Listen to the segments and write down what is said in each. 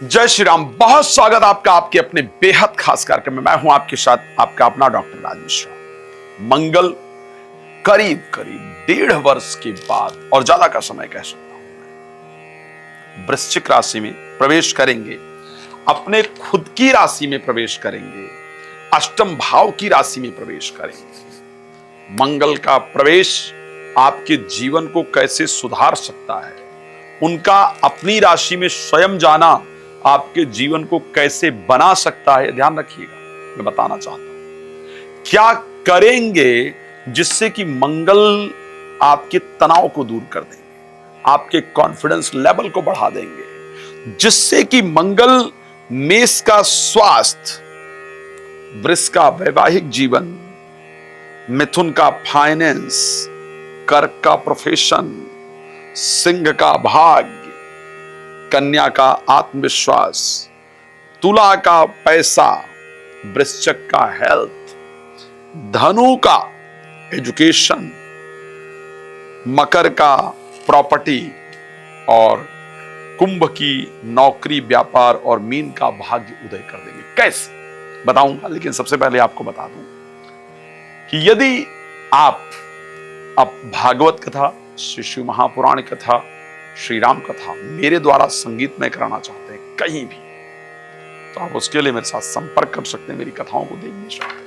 जय श्री राम। बहुत स्वागत आपका आपके अपने बेहद खास कार्यक्रम में। मैं हूं आपके साथ आपका अपना डॉक्टर राजेश राव। मंगल करीब करीब 1.5 वर्ष के बाद और ज्यादा का समय कह सकता हूं मैं वृश्चिक राशि में प्रवेश करेंगे, अपने खुद की राशि में प्रवेश करेंगे, अष्टम भाव की राशि में प्रवेश करेंगे। मंगल का प्रवेश आपके जीवन को कैसे सुधार सकता है, उनका अपनी राशि में स्वयं जाना आपके जीवन को कैसे बना सकता है, ध्यान रखिएगा। मैं बताना चाहता हूं क्या करेंगे जिससे कि मंगल आपके तनाव को दूर कर देंगे, आपके कॉन्फिडेंस लेवल को बढ़ा देंगे, जिससे कि मंगल मेष का स्वास्थ्य, वृष का वैवाहिक जीवन, मिथुन का फाइनेंस, कर्क का प्रोफेशन, सिंह का भाग्य, कन्या का आत्मविश्वास, तुला का पैसा, वृश्चिक का हेल्थ, धनु का एजुकेशन, मकर का प्रॉपर्टी और कुंभ की नौकरी व्यापार और मीन का भाग्य उदय कर देंगे। कैसे बताऊंगा, लेकिन सबसे पहले आपको बता दूं कि यदि आप भागवत कथा, श्री शिव महापुराण कथा, श्री राम कथा मेरे द्वारा संगीत में कराना चाहते हैं कहीं भी, तो आप उसके लिए मेरे साथ संपर्क कर सकते हैं। मेरी कथाओं को देखने चाहते हैं,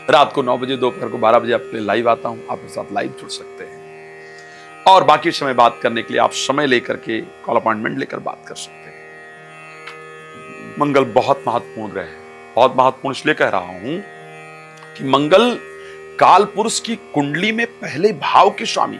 रात को 9 बजे, दोपहर को 12 बजे आपके लिए लाइव आता हूं, आप मेरे साथ लाइव जुड़ सकते हैं। और बाकी समय बात करने के लिए आप समय लेकर के कॉल अपॉइंटमेंट लेकर बात कर सकते हैं। मंगल बहुत महत्वपूर्ण ग्रह है। बहुत महत्वपूर्ण इसलिए कह रहा हूं कि मंगल काल पुरुष की कुंडली में पहले भाव के स्वामी,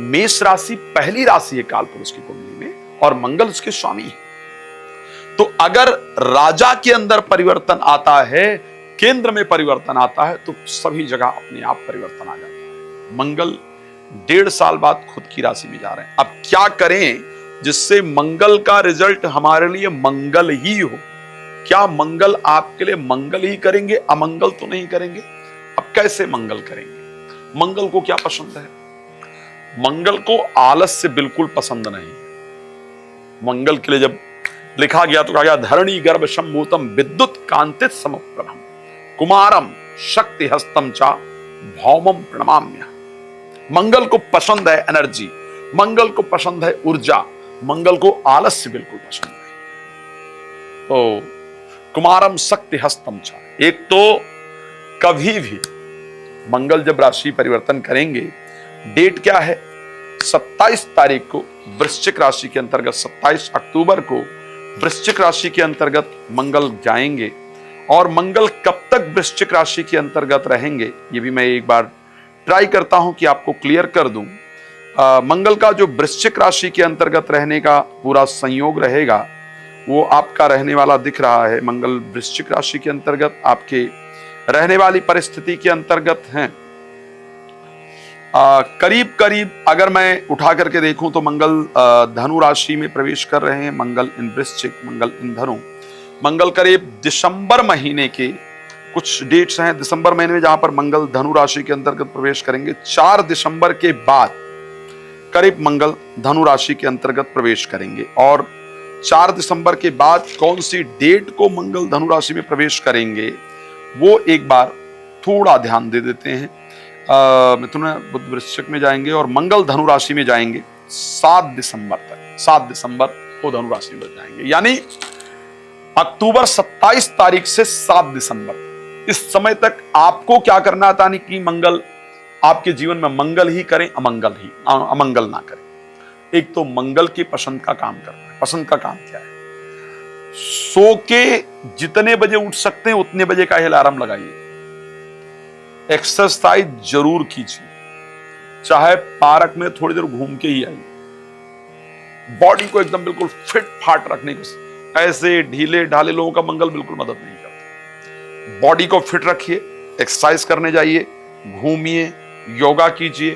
मेष राशि पहली राशि है काल पुरुष की कुंडली में, और मंगल उसके स्वामी है। तो अगर राजा के अंदर परिवर्तन आता है, केंद्र में परिवर्तन आता है, तो सभी जगह अपने आप परिवर्तन आ जाता है। मंगल 1.5 साल बाद खुद की राशि में जा रहे हैं। अब क्या करें जिससे मंगल का रिजल्ट हमारे लिए मंगल ही हो? क्या मंगल आपके लिए मंगल ही करेंगे, अमंगल तो नहीं करेंगे? अब कैसे मंगल करेंगे? मंगल को क्या पसंद है? मंगल को आलस्य बिल्कुल पसंद नहीं है। मंगल के लिए जब लिखा गया तो कहा गया, धरणी गर्भ संभूतम विद्युत कांतित समप्रभम कुमारम शक्ति हस्तम चा भौमम प्रणमाम्य। मंगल को पसंद है एनर्जी, मंगल को पसंद है ऊर्जा, मंगल को आलस्य बिल्कुल पसंद है। तो कुमारम शक्ति हस्तम चा, एक तो कभी भी मंगल जब राशि परिवर्तन करेंगे, डेट क्या है? 27 तारीख को वृश्चिक राशि के अंतर्गत, 27 अक्टूबर को वृश्चिक राशि के अंतर्गत मंगल जाएंगे। और मंगल कब तक वृश्चिक राशि के अंतर्गत रहेंगे, ये भी मैं एक बार ट्राई करता हूं कि आपको क्लियर कर दूं। मंगल का जो वृश्चिक राशि के अंतर्गत रहने का पूरा संयोग रहेगा, वो आपका रहने वाला दिख रहा है। मंगल वृश्चिक राशि के अंतर्गत आपके रहने वाली परिस्थिति के अंतर्गत हैं। करीब करीब अगर मैं उठा करके देखूं तो मंगल धनु राशि में प्रवेश कर रहे हैं। मंगल इन वृश्चिक, मंगल इन धनु। मंगल करीब दिसंबर महीने के कुछ डेट्स हैं, दिसंबर महीने में जहां पर मंगल धनु राशि के अंतर्गत प्रवेश करेंगे। 4 दिसंबर के बाद करीब मंगल धनु राशि के अंतर्गत प्रवेश करेंगे। और 4 दिसंबर के बाद कौन सी डेट को मंगल धनु राशि में प्रवेश करेंगे, वो एक बार थोड़ा ध्यान दे देते हैं। मिथुन बुध वृश्चिक में जाएंगे और मंगल धनु राशि में जाएंगे 7 दिसंबर तक। 7 दिसंबर को धनु राशि में जाएंगे, यानी अक्टूबर 27 तारीख से 7 दिसंबर, इस समय तक आपको क्या करना था नहीं कि मंगल आपके जीवन में मंगल ही करें, अमंगल ना करें। एक तो मंगल की पसंद का काम करना है। पसंद का काम क्या है? सो के जितने बजे उठ सकते हैं उतने बजे का अलार्म लगाइए। एक्सरसाइज जरूर कीजिए, चाहे पार्क में थोड़ी देर घूम के ही आइए। बॉडी को एकदम बिल्कुल फिट फाट रखने को, ऐसे ढीले ढाले लोगों का मंगल बिल्कुल मदद नहीं करता। बॉडी को फिट रखिए, एक्सरसाइज करने जाइए, घूमिए, योगा कीजिए,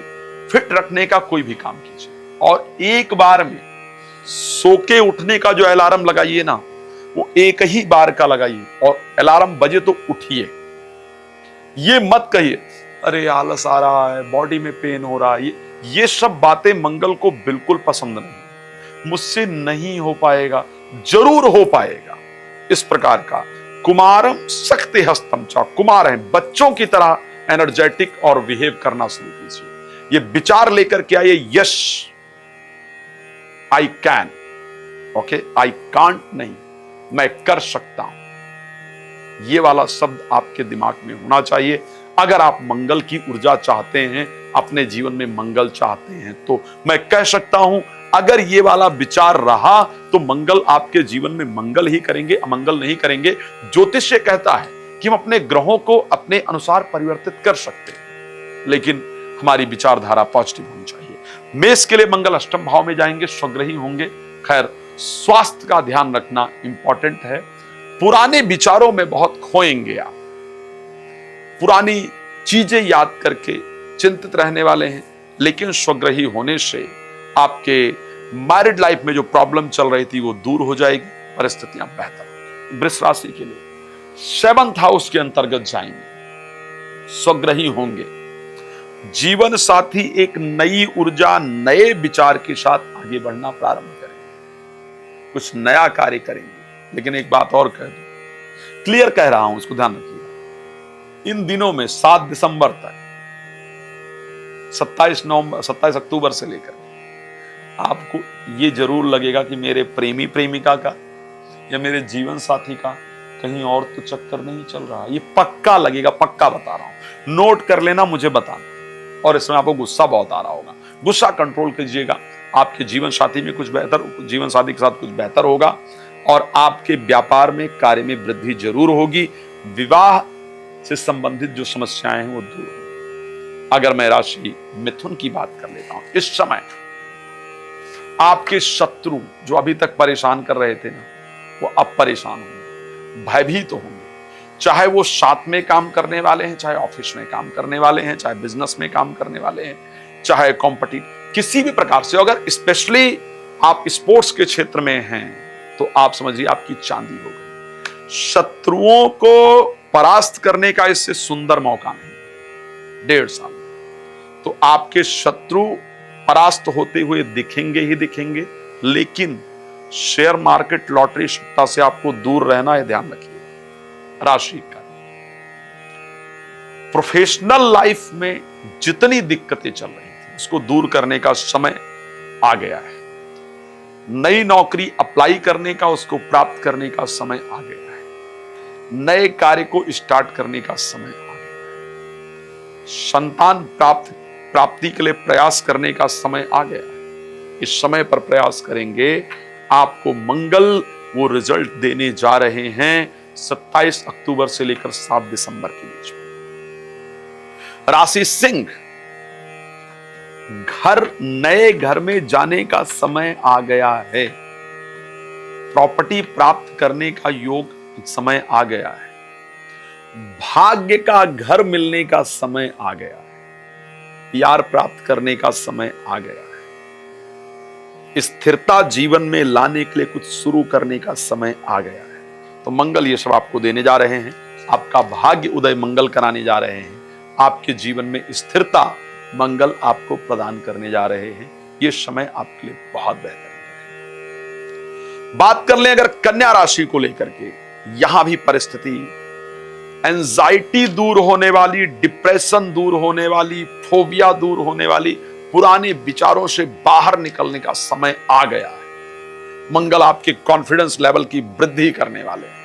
फिट रखने का कोई भी काम कीजिए। और एक बार में सो के उठने का जो अलार्म लगाइए ना, वो एक ही बार का लगाइए और अलार्म बजे तो उठिए। ये मत कहिए अरे आलस आ रहा है, बॉडी में पेन हो रहा है, ये सब बातें मंगल को बिल्कुल पसंद नहीं। मुझसे नहीं हो पाएगा, जरूर हो पाएगा। इस प्रकार का कुमारम शक्ति हस्तम चा, कुमार हैं, बच्चों की तरह एनर्जेटिक और बिहेव करना शुरू कीजिए। ये विचार लेकर के आइए, yes I can, okay, I can't नहीं, मैं कर सकता हूं। ये वाला शब्द आपके दिमाग में होना चाहिए। अगर आप मंगल की ऊर्जा चाहते हैं, अपने जीवन में मंगल चाहते हैं, तो मैं कह सकता हूं, अगर ये वाला विचार रहा तो मंगल आपके जीवन में मंगल ही करेंगे, अमंगल नहीं करेंगे। ज्योतिष ये कहता है कि हम अपने ग्रहों को अपने अनुसार परिवर्तित कर सकते हैं, लेकिन हमारी विचारधारा पॉजिटिव होनी चाहिए। मेष के लिए मंगल अष्टम भाव में जाएंगे, स्वग्रही होंगे। खैर, स्वास्थ्य का ध्यान रखना इंपॉर्टेंट है। पुराने विचारों में बहुत खोएंगे आप, पुरानी चीजें याद करके चिंतित रहने वाले हैं। लेकिन स्वग्रही होने से आपके मैरिड लाइफ में जो प्रॉब्लम चल रही थी वो दूर हो जाएगी, परिस्थितियां बेहतर होंगी। वृष राशि के लिए 7th हाउस के अंतर्गत जाएंगे, स्वग्रही होंगे। जीवन साथी एक नई ऊर्जा, नए विचार के साथ आगे बढ़ना प्रारंभ करेंगे, कुछ नया कार्य करेंगे। लेकिन एक बात और कह दूं, क्लियर कह रहा हूं, उसको ध्यान रखिएगा। इन दिनों में 7 दिसंबर तक, 27 अक्टूबर से लेकर आपको ये जरूर लगेगा कि मेरे प्रेमी प्रेमिका का या मेरे जीवन साथी का कहीं और तो चक्कर नहीं चल रहा। ये पक्का लगेगा, पक्का बता रहा हूं, नोट कर लेना, मुझे बताना। और इसमें आपको गुस्सा बहुत आ रहा होगा, गुस्सा कंट्रोल कीजिएगा। आपके जीवन साथी में कुछ बेहतर, जीवन साथी के साथ कुछ बेहतर होगा, और आपके व्यापार में, कार्य में वृद्धि जरूर होगी। विवाह से संबंधित जो समस्याएं हैं वो दूर होंगी। अगर मैं राशि मिथुन की बात कर लेता हूं, इस समय आपके शत्रु जो अभी तक परेशान कर रहे थे ना, वो अब परेशान होंगे, भयभीत होंगे। चाहे वो साथ में काम करने वाले हैं, चाहे ऑफिस में काम करने वाले हैं, चाहे बिजनेस में काम करने वाले हैं, चाहे कॉम्पिटिटिव, किसी भी प्रकार से। अगर स्पेशली आप स्पोर्ट्स के क्षेत्र में हैं तो आप समझिए आपकी चांदी हो गई। शत्रुओं को परास्त करने का इससे सुंदर मौका नहीं 1.5 साल। तो आपके शत्रु परास्त होते हुए दिखेंगे ही दिखेंगे, लेकिन शेयर मार्केट, लॉटरी सट्टा से आपको दूर रहना है, ध्यान रखिए। राशि का प्रोफेशनल लाइफ में जितनी दिक्कतें चल रही थी उसको दूर करने का समय आ गया है। नई नौकरी अप्लाई करने का, उसको प्राप्त करने का समय आ गया है। नए कार्य को स्टार्ट करने का समय आ गया है। संतान प्राप्ति के लिए प्रयास करने का समय आ गया है। इस समय पर प्रयास करेंगे, आपको मंगल वो रिजल्ट देने जा रहे हैं 27 अक्टूबर से लेकर 7 दिसंबर के बीच में। राशि सिंह, नए घर में जाने का समय आ गया है। प्रॉपर्टी प्राप्त करने का योग समय आ गया है। भाग्य का घर मिलने का समय आ गया है। प्यार प्राप्त करने का समय आ गया है। स्थिरता जीवन में लाने के लिए कुछ शुरू करने का समय आ गया है। तो मंगल ये सब आपको देने जा रहे हैं। आपका भाग्य उदय मंगल कराने जा रहे हैं। आपके जीवन में स्थिरता मंगल आपको प्रदान करने जा रहे हैं। ये समय आपके लिए बहुत बेहतर है। बात कर लें अगर कन्या राशि को लेकर के, यहां भी परिस्थिति, एंजाइटी दूर होने वाली, डिप्रेशन दूर होने वाली, फोबिया दूर होने वाली, पुराने विचारों से बाहर निकलने का समय आ गया है। मंगल आपके कॉन्फिडेंस लेवल की वृद्धि करने वाले हैं।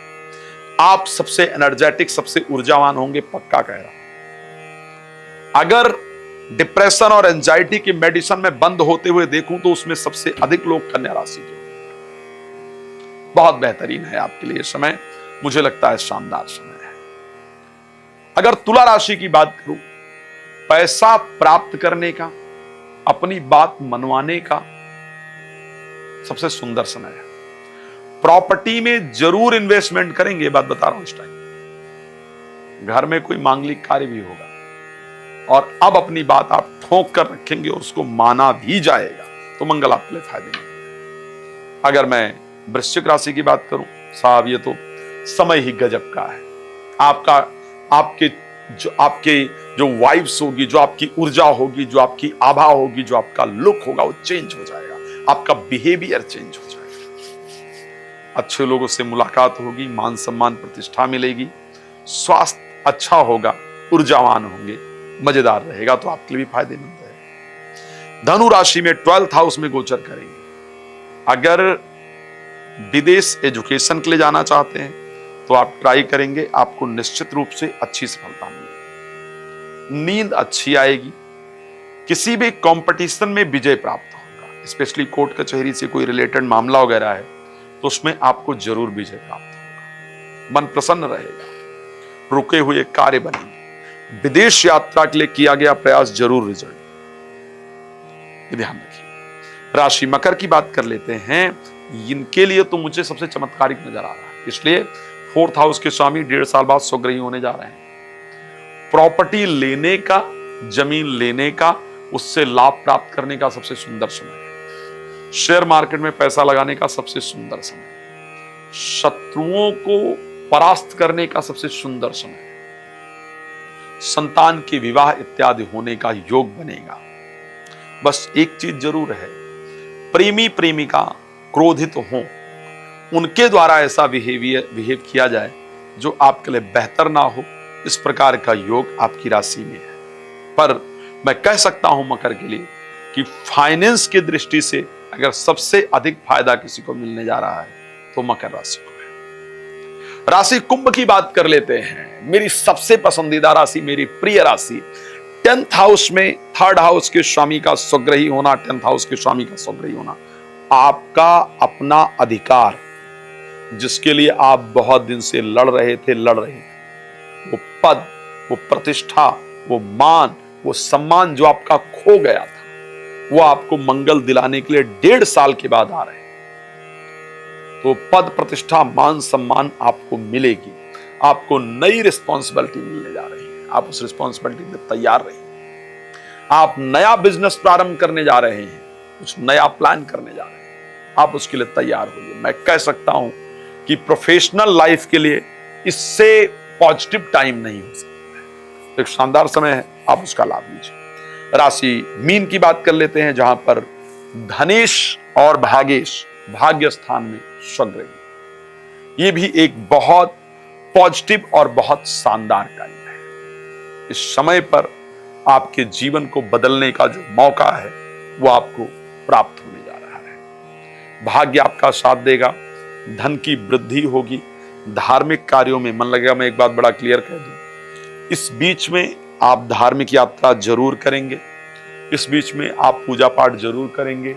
आप सबसे एनर्जेटिक, सबसे ऊर्जावान होंगे, पक्का कह रहा हूं। अगर डिप्रेशन और एंजाइटी की मेडिसिन में बंद होते हुए देखूं तो उसमें सबसे अधिक लोग कन्या राशि के। बहुत बेहतरीन है आपके लिए समय, मुझे लगता है शानदार समय है। अगर तुला राशि की बात करूं, पैसा प्राप्त करने का, अपनी बात मनवाने का सबसे सुंदर समय है। प्रॉपर्टी में जरूर इन्वेस्टमेंट करेंगे, ये बात बता रहा हूं इस टाइम। घर में कोई मांगलिक कार्य भी होगा और अब अपनी बात आप ठोक कर रखेंगे और उसको माना भी जाएगा, तो मंगल आपके लिए फायदे में। अगर मैं वृश्चिक राशि की बात करूं, साहब ये तो समय ही गजब का है। आपके जो वाइब्स होगी, जो आपकी ऊर्जा होगी, जो आपकी आभा होगी, जो आपका लुक होगा, वो चेंज हो जाएगा। आपका बिहेवियर चेंज हो जाएगा, अच्छे लोगों से मुलाकात होगी, मान सम्मान प्रतिष्ठा मिलेगी, स्वास्थ्य अच्छा होगा, ऊर्जावान होंगे, मजेदार रहेगा, तो आपके लिए भी फायदेमंद है। धनु राशि में 12th हाउस में गोचर करेंगे। अगर विदेश एजुकेशन के लिए जाना चाहते हैं तो आप ट्राई करेंगे, आपको निश्चित रूप से अच्छी सफलता मिलेगी, नींद अच्छी आएगी, किसी भी कंपटीशन में विजय प्राप्त होगा, स्पेशली कोर्ट कचहरी से कोई रिलेटेड मामला वगैरह है तो उसमें आपको जरूर विजय प्राप्त होगा, मन प्रसन्न रहेगा, रुके हुए कार्य बनेंगे, विदेश यात्रा के लिए किया गया प्रयास जरूर रिजल्ट, ये ध्यान रखिए। राशि मकर की बात कर लेते हैं, इनके लिए तो मुझे सबसे चमत्कारिक नजर आ रहा है, इसलिए 4th हाउस के स्वामी 1.5 साल बाद स्वग्रही होने जा रहे हैं। प्रॉपर्टी लेने का, जमीन लेने का, उससे लाभ प्राप्त करने का सबसे सुंदर समय है। शेयर मार्केट में पैसा लगाने का सबसे सुंदर समय, शत्रुओं को परास्त करने का सबसे सुंदर समय, संतान के विवाह इत्यादि होने का योग बनेगा। बस एक चीज जरूर है, प्रेमी प्रेमिका क्रोधित हो, उनके द्वारा ऐसा बिहेव किया जाए जो आपके लिए बेहतर ना हो, इस प्रकार का योग आपकी राशि में है। पर मैं कह सकता हूं मकर के लिए कि फाइनेंस की दृष्टि से अगर सबसे अधिक फायदा किसी को मिलने जा रहा है तो मकर राशि को है। राशि कुंभ की बात कर लेते हैं, मेरी सबसे पसंदीदा राशि, मेरी प्रिय राशि। 10th हाउस में 3rd हाउस के स्वामी का स्वग्रही होना, 10th हाउस के स्वामी का स्वग्रही होना, आपका अपना अधिकार जिसके लिए आप बहुत दिन से लड़ रहे थे, वो पद, वो प्रतिष्ठा, वो मान, वो सम्मान जो आपका खो गया था, वो आपको मंगल दिलाने के लिए 1.5 साल के बाद आ रहे हैं। तो पद, प्रतिष्ठा, मान, सम्मान आपको मिलेगी, आपको नई रिस्पॉन्सिबिलिटी मिलने जा रही है, आप उस रिस्पॉन्सिबिलिटी में तैयार रहिए। आप नया बिजनेस प्रारंभ करने जा रहे हैं, कुछ नया प्लान करने जा रहे हैं, आप उसके लिए तैयार होइए। मैं कह सकता हूं कि प्रोफेशनल लाइफ के लिए इससे पॉजिटिव टाइम नहीं हो सकता है, एक शानदार समय है, आप उसका लाभ लीजिए। राशि मीन की बात कर लेते हैं, जहां पर धनेश और भागेश भाग्य स्थान में स्वग्रही, ये भी एक बहुत पॉजिटिव और बहुत शानदार टाइम है। इस समय पर आपके जीवन को बदलने का जो मौका है वो आपको प्राप्त होने जा रहा है। भाग्य आपका साथ देगा, धन की वृद्धि होगी, धार्मिक कार्यों में मन लगेगा। मैं एक बात बड़ा क्लियर कह दूं, इस बीच में आप धार्मिक यात्रा जरूर करेंगे, इस बीच में आप पूजा पाठ जरूर करेंगे,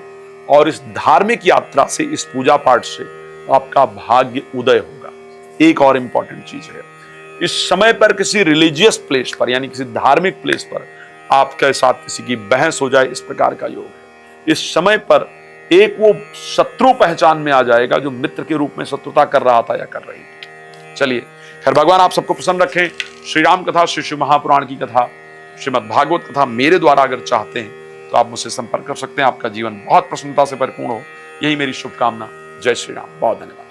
और इस धार्मिक यात्रा से, इस पूजा पाठ से आपका भाग्य उदय होगा। एक और इंपॉर्टेंट चीज है, इस समय पर किसी रिलीजियस प्लेस पर, यानी किसी धार्मिक प्लेस पर आपके साथ किसी की बहस हो जाए, इस प्रकार का योग है। इस समय पर एक वो शत्रु पहचान में आ जाएगा जो मित्र के रूप में शत्रुता कर रहा था या कर रही थी। चलिए, खैर भगवान आप सबको प्रसन्न रखें। श्री राम कथा, श्री शिव महापुराण की कथा, श्रीमद् भागवत कथा मेरे द्वारा अगर चाहते हैं तो आप मुझसे संपर्क कर सकते हैं। आपका जीवन बहुत प्रसन्नता से परिपूर्ण हो, यही मेरी शुभकामना। जय श्री राम। बहुत धन्यवाद।